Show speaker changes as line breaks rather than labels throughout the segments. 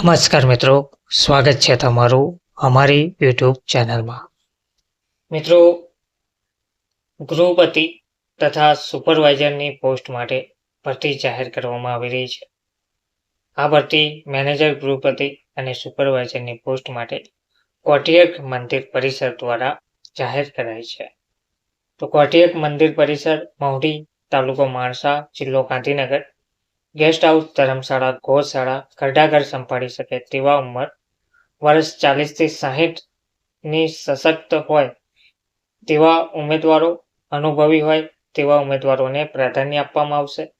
નમસ્કાર મિત્રો, સ્વાગત છે તમારું અમારી યુટ્યુબ ચેનલમાં. મિત્રો, ગૃહપતિ તથા સુપરવાઇઝરની પોસ્ટ માટે ભરતી જાહેર કરવામાં આવી રહી છે. આ ભરતી મેનેજર ગૃહપતિ અને સુપરવાઇઝરની પોસ્ટ માટે કોઠીયક મંદિર પરિસર દ્વારા જાહેર કરાઈ છે. તો કોઠીયક મંદિર પરિસર, મહુડી, તાલુકો માણસા, જિલ્લો ગાંધીનગર. ગેસ્ટ હાઉસ, ધર્મશાળા, ગૌશાળા, ઘરડાઘર સંભાળી શકે તેવા ઉંમર વર્ષ 40 થી 60ની સશક્ત હોય તેવા ઉમેદવારો, અનુભવી હોય તેવા ઉમેદવારોને પ્રાધાન્ય આપવામાં આવશે.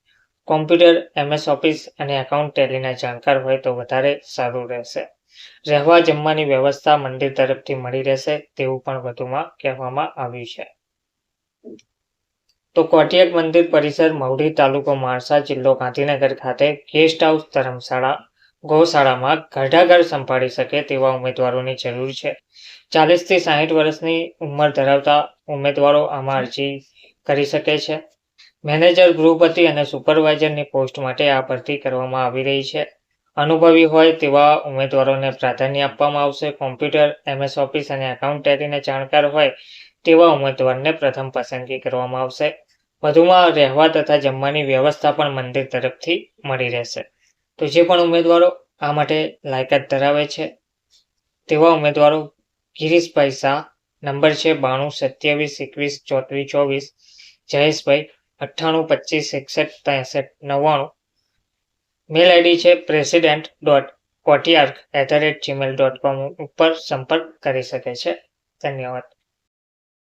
કોમ્પ્યુટર, MS ઓફિસ અને એકાઉન્ટ ટેલીના જાણકાર હોય તો વધારે સારું રહેશે. રહેવા જમવાની વ્યવસ્થા મંદિર તરફથી મળી રહેશે તેવું પણ વધુમાં કહેવામાં આવ્યું છે. તો કોઠીયક મંદિર પરિસર, મહુડી, તાલુકો માણસા, જિલ્લો ગાંધીનગર ખાતે ગેસ્ટ હાઉસ, ધર્મશાળા, ગૌશાળામાં ઘરડાઘર સંભાળી શકે તેવા ઉમેદવારોની જરૂર છે. 40 થી 60 વર્ષની ઉંમર ધરાવતા ઉમેદવારો આમાં અરજી કરી શકે છે. મેનેજર ગૃહપતિ અને સુપરવાઇઝરની પોસ્ટ માટે આ ભરતી કરવામાં આવી રહી છે. અનુભવી હોય તેવા ઉમેદવારોને પ્રાધાન્ય આપવામાં આવશે. કોમ્પ્યુટર, MS ઓફિસ અને એકાઉન્ટ ટેલીને જાણકાર હોય તેવા ઉમેદવારને પ્રથમ પસંદગી કરવામાં આવશે. વધુમાં રહેવા તથા જમવાની વ્યવસ્થા પણ મંદિર તરફથી મળી રહેશે. તો જે પણ ઉમેદવારો આ માટે લાયકાત ધરાવે છે તેવા ઉમેદવારો ગિરીશભાઈ શાહ, નંબર છે 9227213424, જયેશભાઈ 9825616399, મેલ આઈડી છે president.kotiark@gmail.com ઉપર સંપર્ક કરી શકે છે. ધન્યવાદ.